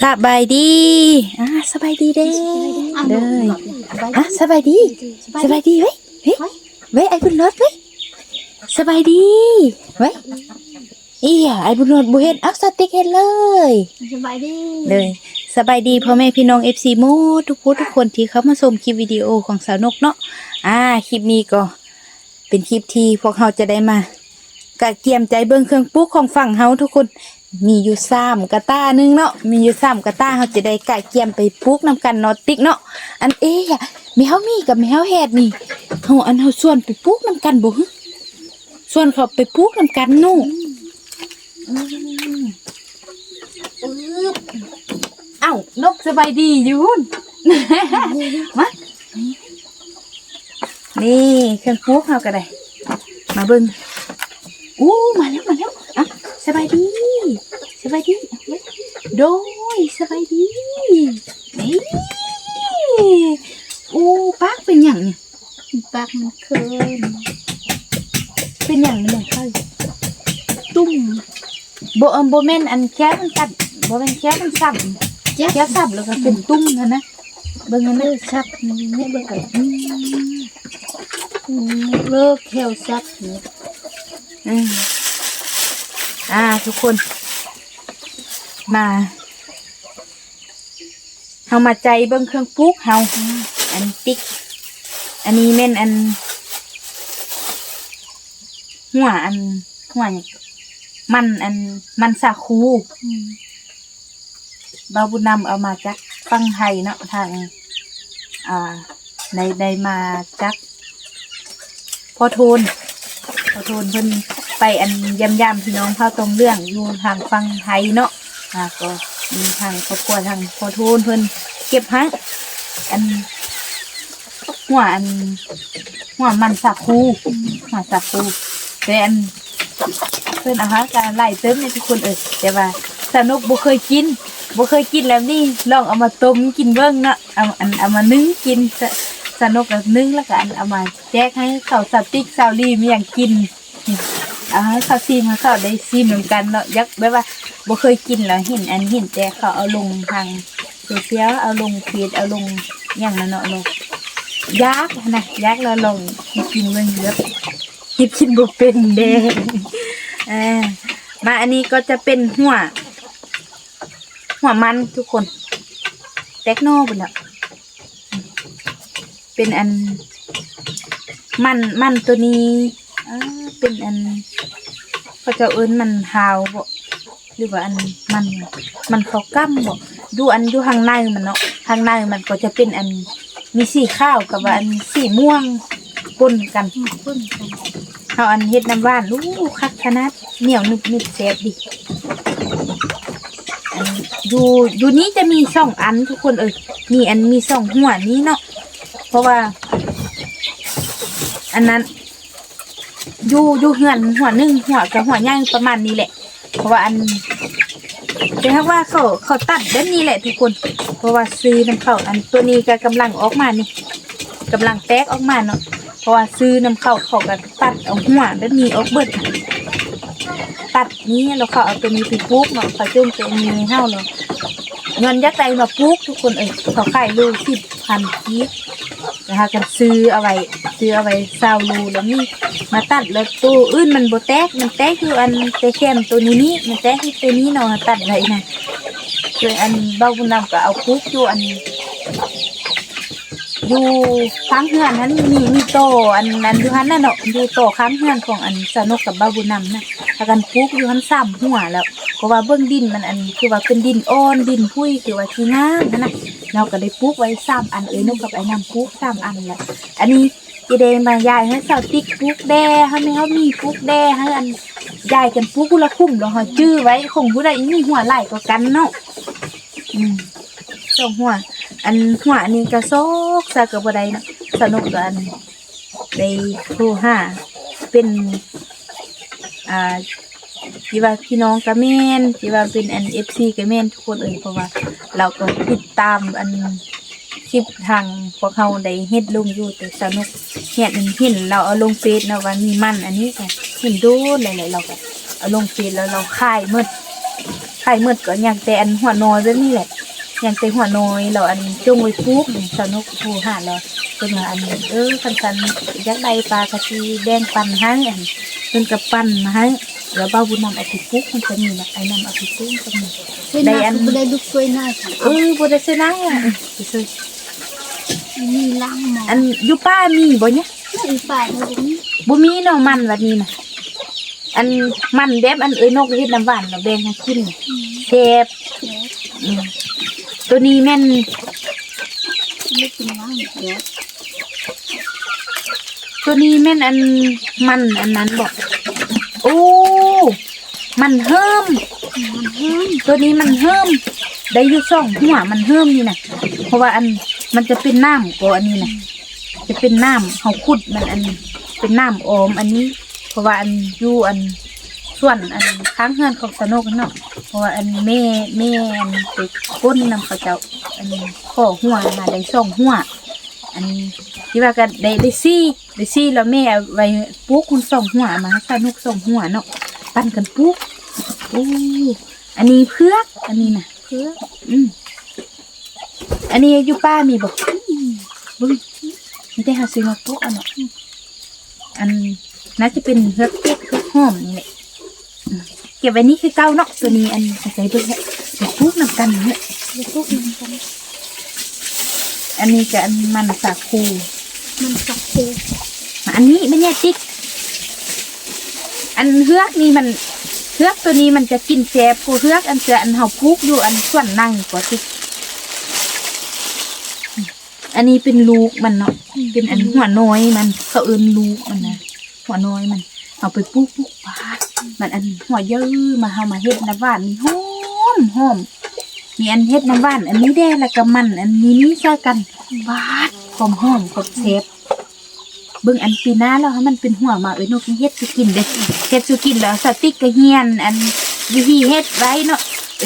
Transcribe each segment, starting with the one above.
สบายดีสบายดีเด้เด้อสบายดีสบายดีเว้ยเว้ยไอ้บุญรอดเว้ยสบายดีเว้ยไอ้บุญรอดบ่เฮ็ดสติ๊กเฮ็ดเลยสบายดีเลยสบายดีพ่อแม่พี่น้อง FC หมู่ทุกคนที่เข้ามาชมคลิปวิดีโอของสาวนกเนาะคลิปนี้ก็เป็นคลิปที่พวกเราจะได้มากะเกียมใจเบิ่งเครื่องปรุกของฝั่งเฮาทุกคนมีอยู่3กระต้านึงเนาะมีอยู่3กระต้าเฮาจะได้กะเกียมไปปรุกนำกันเนาะติ๊กเนาะอันแมวมีกับแมวแฮดนี่เฮาส่วนไปปรุกนำกันบ่ฮึส่วนเขาไปปรุกนำกันเนาะนกสบายดีอยู่หุ่น มานี่เครื่องปรุกเฮาก็ได้มาเบิ่งมาแล้วสบายดีโดยสบายดีนี่ปักเป็นหยังเนี่ยปักมันเคินเป็นหยังเนี่ยค่ะตุ้มบ่แม่นอันแค่มันกัดบ่แม่นแค่มันสับแค่สับแล้วก็เป็นตุ้มนะเบิ่งมันซับนี่เบิ่งกันเลิกแถวซับทุกคนมาเฮามาใจเบิ่งเครื่องปรุกเฮาอันติ๊กอันนี้แม่นอันหัวมันสาคูบาบุญนำเอามาจากฟังไทยเนาะทางได้มาจากพ่อโทนเพิ่นไปอันย่ำพี่น้องเฮาตรงเรื่องอยู่ทางฟังไทยเนาะก็มีทางครอบครัวทางพ่อโทนเพิ่นเก็บให้อันหัวมันสาคูแต่อันเพิ่นอาหารการไล่เติมในทุกคนแต่ว่าสนุกบ่เคยกินแล้วนี่ลองเอามาต้มกินเบิ่งเนาะเอามานึ่งกินสนุกแบบนึ่งแล้วก็เอามาแจกให้เขาสติ๊กซาวลี่มีหยังกินให้เขาซีมาเขาได้ซีเหมือนกันเนาะยักแบบว่าบ่เคยกินแล้วเห็นแต่เขาเอาลงทางโซเชียลเอาลงเฟซเอาลงอย่างนั้นเนาะลงยักแล้วลงกินเบิ่งเยอะกินบ่เป็นเด้มาอันนี้ก็จะเป็นหัวมันทุกคนเทคโนพุ่นน่ะเป็นอันมันตัวนี้เป็นอันเขาจะเอิ้นมันหาวบ่หรือว่าอันมันเขากั้มบ่ดูอันอยู่ข้างในมันเนาะข้างในมันก็จะเป็นอันมีสีขาวกับอันสีม่วงปนกันเอาอันเฮ็ดน้ำหวานคักขนาดเหนียวนึบแซ่บดิอยู่นี้จะมี2อันทุกคนมีอันมี2หัวนี้เนาะเพราะว่าอันนั้นอยู่เหือนหัว1หัวกับหัวใหญ่ประมาณนี้แหละเพราะว่าอันแต่ถ้าว่าเขาตัดแบบนี้แหละทุกคนเพราะว่าซื้อน้ำเข้าอันตัวนี้ก็กำลังออกมานี่กำลังแตกออกมาเนาะเพราะว่าซื้อน้ำเข้าเขาก็ตัดเอาหัวแบบนี้ออกเบิดตัดนี้แล้วเขาเอาตัวนี้ไปปลูกเนาะเขาจุ่มตัวนี้เฮาเนาะเงินยักษ์ใจมาปลูกทุกคนเขาขายลูก10,000กีบนะคะกันซื้อเอาไว้20ลูแล้วนี่มาตัดแล้วตัวอื่นมันบ่แตกมันแตกคืออันแต่แค่มตัวนี้มันแตกที่ตัวนี้เนาะตัดไว้นะคืออันเบาบุญนำก็เอาปลูกอยู่อันอยู่ข้างเฮือนนั้นมีโตอันนั้นอยู่หันน่ะเนาะอยู่โตข้างเฮือนของอันสนุกกับเบาบุญนำนะถ้ากันปลูกอยู่หัน3หัวแล้วเพราะว่าเบื้องดินมันอันคือว่าเป็นดินอ่อนดินพุยคือว่าที่งามนะเราก็ได้ปลูกไว้3อันนกกับไอ้น้ำปลูก3อันแหละอันนี้จะได้มายายให้สาวติ๊กปลูกแด่ให้แม่เฮามีปลูกแด่ให้อันยายกันปลูกกุละคุ้มแล้วเฮาจื้อไว้คงผู้ใดมีหัวหลายกว่ากันเนาะ2หัวอันหัวนี้ก็ซอกซะก็บ่ได้เนาะสนุกกับอันได้โทรหาเป็นที่ว่าพี่น้องกะแม่นที่ว่าเป็นอัน FC กะแม่นทุกคนเพราะว่าเราก็ติดตามอันคลิปทางพวกเขาได้เฮ็ดลงอยู่แต่สนุกเห็นเราเอาลงเฟซนะว่ามีมันอันนี้ก็เห็นดูหลายๆเราก็เอาลงเฟซแล้วเราขายหมด ขายหมดก็อยากแต่อันหัวน้อยแบบนี้แหละอยากแต่หัวน้อยแล้วอันจงไว้ปุ๊บสนุกผู้หาแล้วเพิ่นว่าอันคันอยากได้ปลากะทิแดงปั่นให้อันเพิ่นก็ปั่นมาให้แล้วบ่าวบุญนำเอาไปปุ๊บมันจะมีนะไอ้นำเอาไปปุ๊บก็มี ได้อันบ่ได้ลูกช่วยหน้าค่ะ บ่ได้ใส่น้าอ่ะซื่อ มีล้างหมอ อันอยู่ป้ามีบ่เนี่ย อีป่าบ่มี บ่มีเนาะมันแบบนี้น่ะอันมันแบบอันนกเฮ็ดน้ำหวานแล้วแบ่งให้กินแซ่บอืมตัวนี้แม่น ไม่กินล้างเดี๋ยว ตัวนี้แม่นอันมันอันนั้นบอกโอ้มันเฮิม มันแห้ง ตัวนี้มันเฮิมได้อยู่ช่องหัวมันเฮิมนี่นะเพราะว่าอันมันจะเป็นน้ำก็อันนี้นะจะเป็นน้ำเขาขุดมันอันเป็นน้ำออมอันนี้ เพราะว่าอันอยู่อันส่วนอันค้างเฮือนของสนุกเนาะเพราะว่าอันแม่อันไปก้นนำเขาเจ้าอันข้อหัวมาได้ช่องหัวอันที่ว่าก็ได้ซี่แล้วแม่เอาไว้ปลูกคุณส่งหัวมาให้สนุกส่งหัวเนาะปั้นกันปลูกโอ้อันนี้เพือกอันนี้นะ เพื่อ อันนี้อยู่ป้ามีบอกบึ้งไม่ได้หาซื้อมาปลูกอันเนาะอันน่าจะเป็นเพือกเก็บเพือกหอมนี่แหละเก็บไว้นี่คือเก้าเนาะตัวนี้อันใส่เบิ่งเนี่ยปลูกนำกันเนี่ย จะพวกมันกัน อันนี้จะอันมันสาคู มันสักคู อันนี้ไม่แน่ติ๊กอันเฮือกนี่มันเฮือกตัวนี้มันจะกินแซ่บกูเฮือกอันเสืออันเฮาพุกอยู่อันส่วนนั่งกว่าติ๊กอันนี้เป็นลูกมันเนาะเป็นอันหัวน้อยมันเขาเอิ้นลูกมันนะหัวน้อยมันเอาไปปลูกปาดมันอันหัวเยอะมาเฮามาเฮ็ดน้ำหวานนี่หอมมีอันเฮ็ดน้ำหวานอันนี้แด้แล้วก็มันอันนี้ใส่กันปาดหอมแซ่บเบิ่งอันปีหน้าแล้วมันเป็นหัวมานกเฮ็ดสิกินเด้เฮ็ดสิกินแล้วสติ๊กก็เฮียนอันวิธีเฮ็ดไว้เนาะ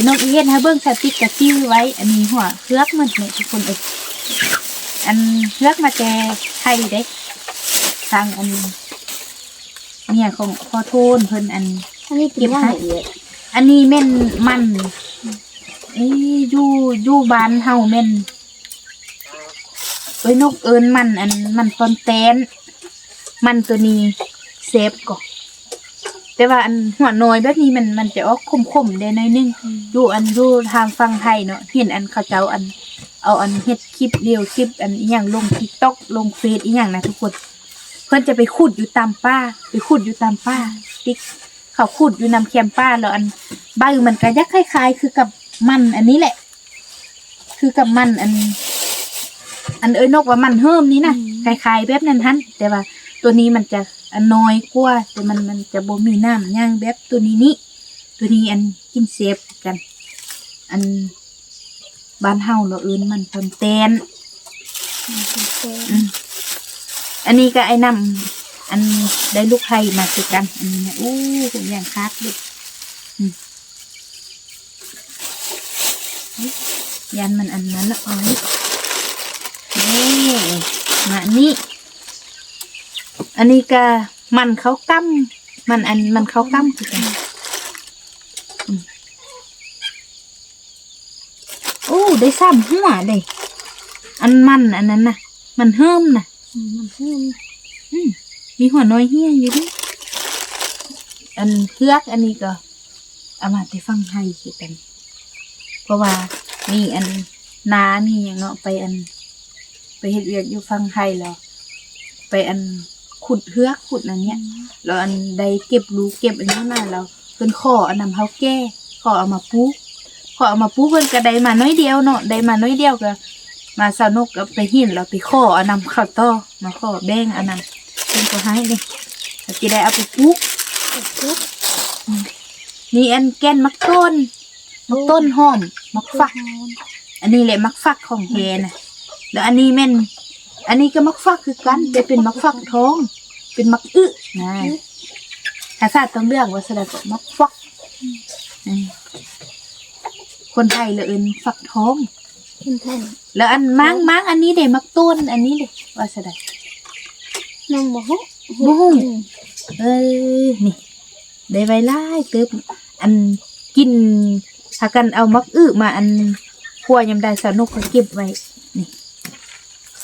นกเฮ็ดให้เบิ่งสติ๊กก็จิ้วไว้อันนี้หัวเคลือกมันเนี่ยทุกคนอันเคลือกมาแต่ไทยเด้ทางอันเนี่ยของพ่อโทนเพิ่นอัน อันนี้เป็นย่างละเอียด อันนี้แม่นมันอยู่บ้านเฮาแม่นนกเอิญมันตอนแตนมันตัวนี้เซฟก่อนแต่ว่าอันหัวน้อยแบบนี้มันจะออกคมๆได้หน่อยนึงอยู่ทางฝั่งไทยเนาะเห็นอันเขาเจ้าอันเอาอันเฮ็ดคลิปเดียวคลิปอันอีหยังลง TikTok ลงเฟซอีหยังนะทุกคนเพิ่นจะไปขุดอยู่ตามป่าติ๊กเขาขุดอยู่นำแคมป้าแล้วอันใบมันก็ยักคล้ายๆคือกับมันอันนี้แหละคือกับมันอันนกว่ามันเฮิมนี่นะคล้ายๆแบบนั้นฮั่นแต่ว่าตัวนี้มันจะอันน้อยกว่าแต่มันจะบ่มีน้ำย่างแบบตัวนี้อันกินเซฟกันอันบ้านเฮาเราเอิ้นมันคนแตนอันนี้ก็ไอ้น้ำอันได้ลูกไผ่มาคือกันอันนี้ผมอย่างคัดเลยยันมันอันนั้นละอ๋อนี่มานี่อันนี้ก็มันเขากั้มมันเขากั้มคือกันได้3หัวเลยอันนั้นน่ะมันเฮิมน่ะมันแห้ง มีหัวน้อยเฮี้ยอยู่ดิอันเพือกอันนี้ก็เอามาไปฟังไทยคือกันเพราะว่านี่อันนานี่อย่างเนาะไปเฮ็ดเวียกอยู่ฟังไทยแล้วไปอันขุดเพือกขุดอันเนี้ยแล้วอันใดเก็บลูกเก็บอันนี้มาแล้วเพิ่นขออันนำเฮาแก้ขอเอามาปลูกเพิ่นก็ได้มาน้อยเดียวเนาะได้มาน้อยเดียวก็มาสนุกก็ไปหินแล้วไปขออันนำเข้าต่อมาขอแบ่งอันนั้นเพิ่นก็ให้นี่ก็สิได้เอาไปปลูกนี่อันแก่นมักต้นหอมมักฟักอันนี้แหละมักฟักของแท้น่ะแล้วอันนี้แม่นอันนี้ก็มักฟักคือกันแต่เป็นมักฟักทองเป็นมักนะภาษาต้องเลือกว่าแสดงว่ามักฟักคนไทยเลยเอิ้นฟักทอง เป็นแท่น แล้วอันมังอันนี้เด้มักต้นอันนี้เด้ว่าแสดง น้องบ่ฮู้ นี่ได้ไว้หลายเติบอันกิน ถ้ากันเอามักอื้อมาอันคั่วยำได้สนุกก็เก็บไว้นี่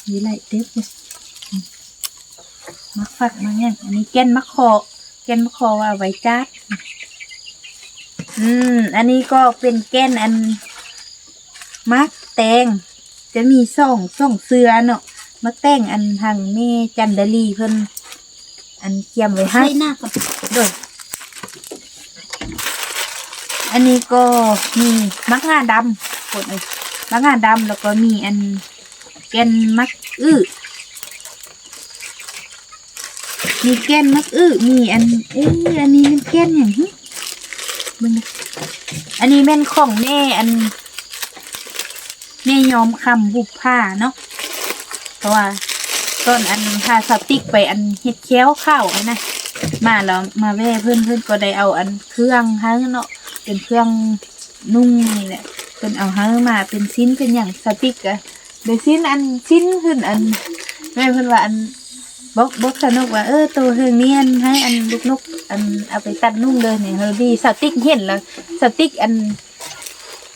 นี่ไหลเต็มเลยมักฟักมาเนี่ยอันนี้แก้นมักคอว่าไว้จัดอันนี้ก็เป็นแก้นอันมักแตงจะมีส่องเสือเนาะมักแตงอันทางแม่จันดาลีเพิ่นอันเกียมไว้ให้ ใส่หน้ากับ ด้วยอันนี้ก็มีมักงาดำกดเลยมักงาดำแล้วก็มีอันแกนมักมีแกนมักมีอันอันนี้เป็นแกนอย่างนี้มึงอันนี้แม่นของแม่อันแม่ยอมคำบุบผ้าเนาะเพราะว่าต้นอันผ้าสติ๊กไปอันเฮ็ดแค้วข้าวอันนะมาแล้วมาแว่เพื่อนก็ได้เอาอันเครื่องให้เนาะเป็นเครื่องนุ่งนี่แหละเป็นเอาให้มาเป็นชิ้นเป็นอย่างสติ๊กอะโดยชิ้นขึ้นอันแม่เพื่อนว่าอันบอกสนุกว่าตัวเฮงเนียนให้อันลูกนกอันเอาไปตัดนุ่งเลยเนี่ยเฮอดีสติ๊กเห็นแล้วสติ๊กอัน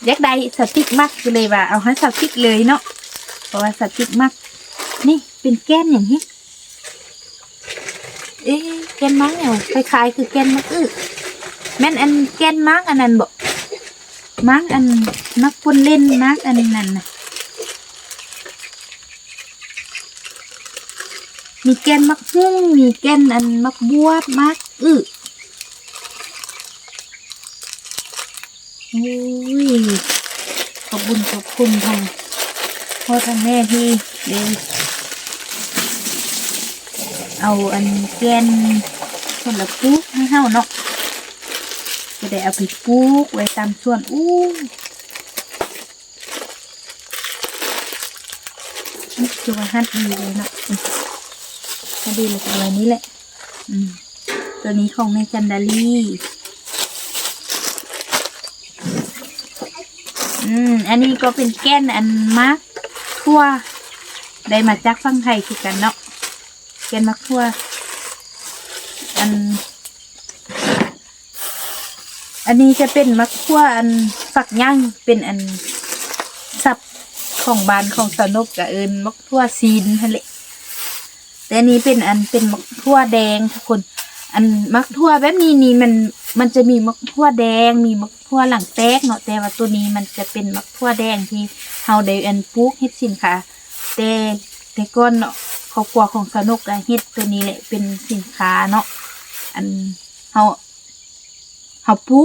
ยักษ์ใดสติ๊กมักเลยว่าเอาให้สติ๊กเลยเนาะเพราะว่าสติ๊กมักนี่เป็นแก้นอย่างนี้แก้นมักเนี่ยคล้ายๆคือแก้นมักแม่นอันแก้นมักอันนั้นบอกมักอันมักปุ่นเล่นมักอันนั้นนะมีแก้นมักหุ้งมีแก้นอันมักบวบมักโอ้ยขอบคุณทางพ่อทางแม่ที่เดี๋ยวเอาอันแก้นคนละปุ๊กให้เฮาเนาะจะได้เอาไปปุ๊กไว้ตามส่วนนี่คือว่าฮัดดีเลยเนาะฮัดดีเลยอะไรนี้แหละตัวนี้ของแม่จันดาลีอันนี้ก็เป็นแก้นอันมักทั่วได้มาจากฝั่งไทยคือกันเนาะแก้นมักทั่วอันนี้จะเป็นมักทั่วอันฝักย่างเป็นอันสับของบานของสนุกกับมักทั่วซีนนั่นแหละแต่อันนี้เป็นมักทั่วแดงทุกคนอันมักทั่วแบบนี้นี่มันจะมีมักทั่วแดงมีมักทั่วหลังแตกเนาะแต่ว่าตัวนี้มันจะเป็นมักทั่วแดงที่เฮาได้ปลูกเฮ็ดสินค้าแต่ก่อนเนาะครอบครัวของสนุกก็เฮ็ดตัวนี้แหละเป็นสินค้าเนาะเฮาปลู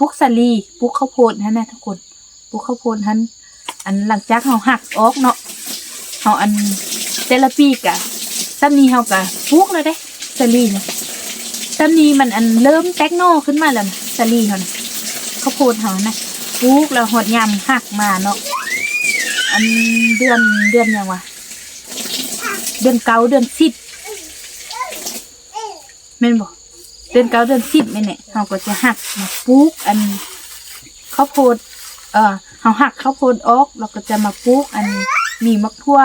กสาลีปลูกข้าวโพดนั่นนะทุกคนปลูกข้าวโพดนั้นหลังจากเฮาหักออกเนาะเฮาแต่ละปีกะซ้ำนี้เฮาก็ปลูกเลยเด้สาลีเนี่ยซ้ำนี้มันเริ่มแตกหน่อขึ้นมาแล้วนะสาลีเฮานะข้าวโพดเฮานะปลูกแล้วหดยำหักมาเนาะเดือนยังวะเดือน9เดือน10แม่นบ่เดือน9เดือน10แม่นเนี่ยเฮาก็จะหักมาปลูกข้าวโพดเฮาหักข้าวโพดออกเราก็จะมาปลูกมีมักทั่ว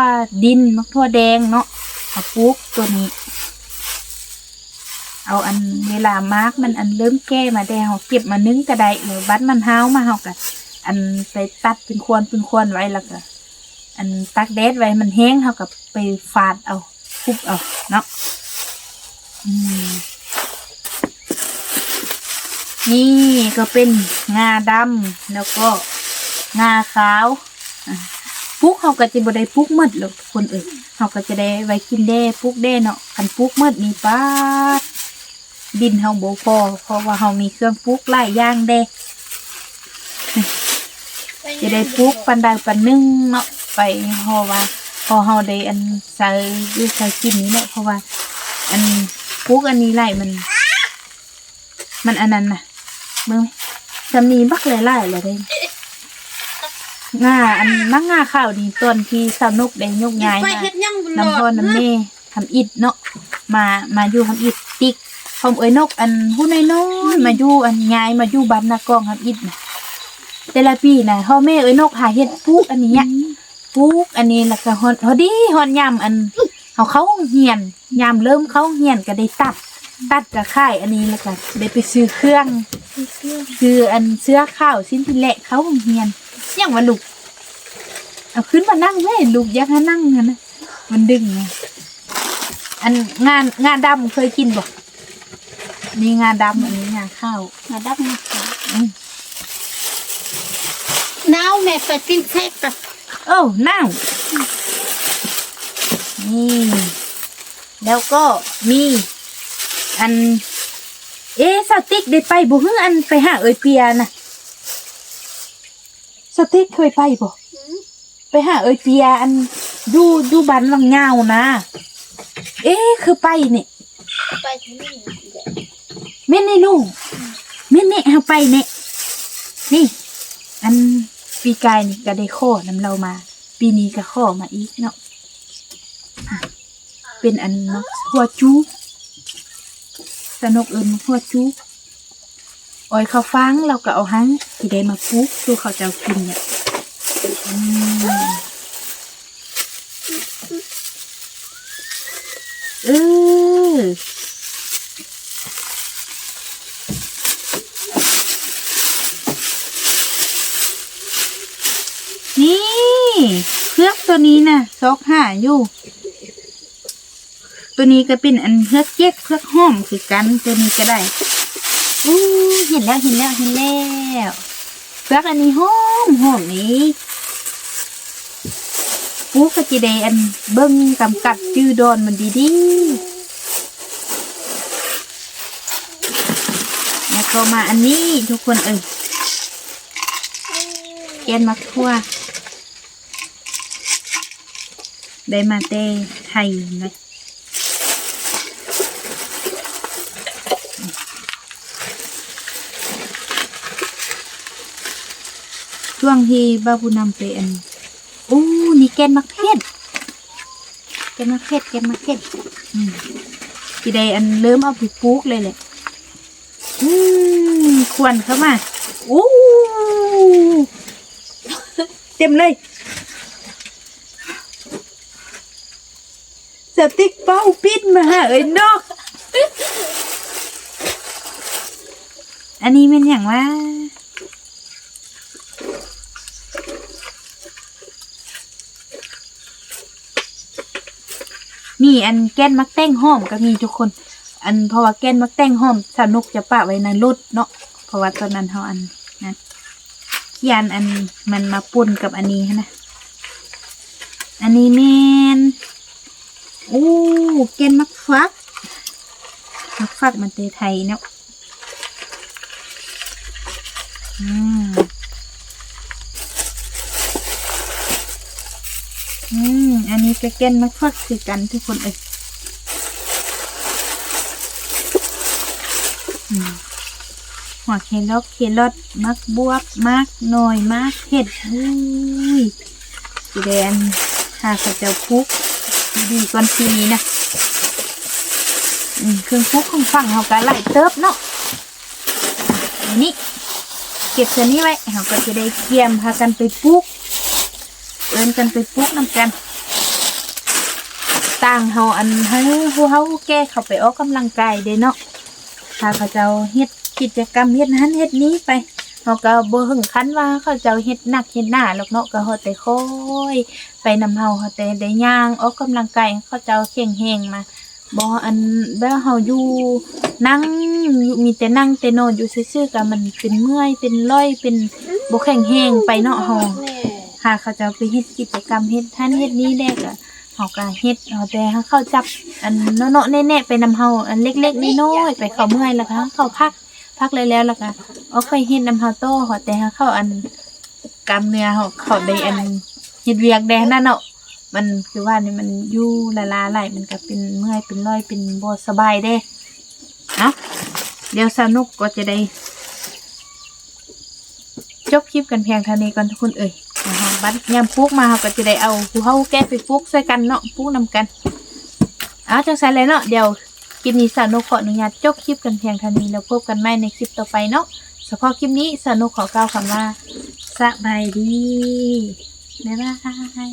ดินมักทั่วแดงเนาะเอาปลูกตัวนี้เอาเวลามาร์กมันเริ่มแก่มาได้เฮาเก็บมานึ่งก็ได้หรือบัดมันห้าวมาเฮาก็ไปตัดเป็นควรไว้แล้วก็ตักแดดไว้มันแห้งเฮาก็ไปฝาดเอาคุบเอาเนาะนี่ก็เป็นงาดำแล้วก็งาขาวปลูกเขาก็จะบ่ได้ปลูกหมดหรอกคนเขาก็จะได้ไว้กินได้ปลูกได้เนาะคันปลูกหมดนี่ป้าดินเฮาบ่พอเพราะว่าเฮามีเครื่องปลูกหลายอย่างเด้จะได้ปลูกปันใดปันหนึ่งเนาะไปเพราะว่าพอเฮาได้ใส่กินนี่แหละเพราะว่าปลูกนี้หลายมันอันนั้นน่ะเบิ่งจะมีบักหลายๆเลยเด้งาข้าวนี่ต้นที่สนุกได้ยกย้ายมาน้ำพ่อน้ำแม่ทำอิฐเนาะมาอยู่ทำอิฐติ๊กพร้อมนกหูน้อยๆมาอยู่ย้ายมาอยู่บ้านนากองทำอิฐน่ะแต่ละปีน่ะพ่อแม่นกหาเฮ็ดปลูกนี้ปลูกแล้วก็ฮอดดีฮอดยามเขาเหียนยามเริ่มเขาเหียนก็ได้ตัดก็ค่ายแล้วก็ได้ไปซื้อเครื่อง เสื้อ คืออันเสื้อข้าวสิ้นที่แหละเขาเฮียนอย่างว่าลูกเอาขึ้นมานั่งเลยลูกอยากให้นั่งนะมันดึงไงอันงาดำเคยกินบ่นี่งาดำอันนี้งาข้าว มาดับมาค่ะ อืม น้าวแม่ไปปิ้งเค้กกับ โอ้นั่งนี่แล้วก็มีอันสติ๊กได้ไปบ่ฮึ่งอันไปหาเอยเปียนะสติ๊กเคยไปบ่ไปหาเอยเปียอันดูบ้านวังเงานะคือไปเนี่ย ไปที่นี่ แม่นี่ลูกแม่เนี่ยเอาไปเนี่ยนี่อันปีกายนี่ก็ได้ข้อนำเรามา ปีนี้ก็ข้อมาอีกเนาะเป็นอันเนาะหัวจูสนุกหัวจูอ้อยเขาฟังเราก็เอาหังที่ได้มาปลูกดูเขาจะกินเนี่ยนี่เครื่องตัวนี้นะซอกหาอยู่ตัวนี้ก็เป็นอันเครื่องเจ๊กเครื่องหอมคือกันตัวนี้ก็ได้เห็นแล้วเครื่องอันนี้หอมนี้ปูก็จะได้อันเบิ้งกำกับจื้อดอนมันดีแล้วก็มาอันนี้ทุกคนแกนมักทั่วได้มาเต้ไทยนะช่วงที่บ้าผู้นำไปอันนี่แกนมักเพชรที่ใดอันเริ่มเอาไปปลูกเลยแหละควรเข้ามาเต็มเลยสติ๊กเป้าปิดมาเนาะอันนี้เป็นอย่างว่ามีอันแก้นมักแต้งหอมก็มีทุกคนอันเพราะว่าแก้นมักแต้งหอมสนุกจะปะไว้ในรถเนาะเพราะว่าตอนนั้นเขาอันนะขี้อันมันมาปุ่นกับอันนี้นะอันนี้แมนแก้นมักฟักมันเตไทยเนาะอันนี้ก็แก้นมักฟักคือกันทุกคนหัวเคลอดมักบวบมักหน่อยมักเห็ดสีแดงหาข้าวเจ้าพุกดีก่อนทีนี้นะเครื่องพุกของฝั่งเขาก็ไล่เติบเนาะอันนี้เก็บตัวนี้ไว้เขาก็จะได้เกี่ยมพากันไปพุกกันไปพุกนำกันต่างเขาอันให้ผู้เขาแก้เขาไปออกกำลังกายเด้เนาะถ้าเขาเจ้าเฮ็ดกิจกรรมเฮ็ดนั้นเฮ็ดนี้ไปเขาก็บ่ถึงขั้นว่าเขาเจ้าเฮ็ดหนักเฮ็ดหน้าหรอกเนาะก็เขาแต่ค่อยไปนำเขาแต่ได้ย่างออกกำลังกายเขาเจ้าเข่งแหงมาบ่อันแบบเขาอยู่นั่งมีแต่นั่งแต่นอนอยู่ซื่อๆก็มันเป็นเมื่อยเป็นร้อยเป็นบ่แข็งแหงไปเนาะเฮาหาเขาเจ้าไปเฮ็ดกิจกรรมเฮ็ดท่านเฮ็ดนี้ได้ก็เขาก็เฮ็ดเอาแต่เขาจับอันเนาะๆแน่ๆไปนำเฮาอันเล็กๆน้อยๆไปเขาเมื่อยแล้วก็เขาพักเลยแล้วก็เอาไปเฮ็ดนำเฮาโตเขาแต่เขาอันกล้ามเนื้อเขาได้อันเฮ็ดเวียกแดนั่นเนาะมันคือว่านี่มันอยู่ละลาไหลมันก็เป็นเมื่อยเป็นร้อยเป็นบ่สบายเด้เดี๋ยวสนุกก็จะได้จบคลิปกันเพียงเท่านี้ก่อนทุกคนบัดยามปลูกมาเขาก็จะได้เอาผู้เฮาแก้ไปปลูกใส่กันเนาะปลูกนำกันจังซั่นเลยเนาะเดี๋ยวคลิปนี้สนุกขออนุญาตจบคลิปกันเพียงเท่านี้แล้วพบกันใหม่ในคลิปต่อไปเนาะเฉพาะคลิปนี้สนุกขอกล่าวคำว่าสบายดีบ๊ายบาย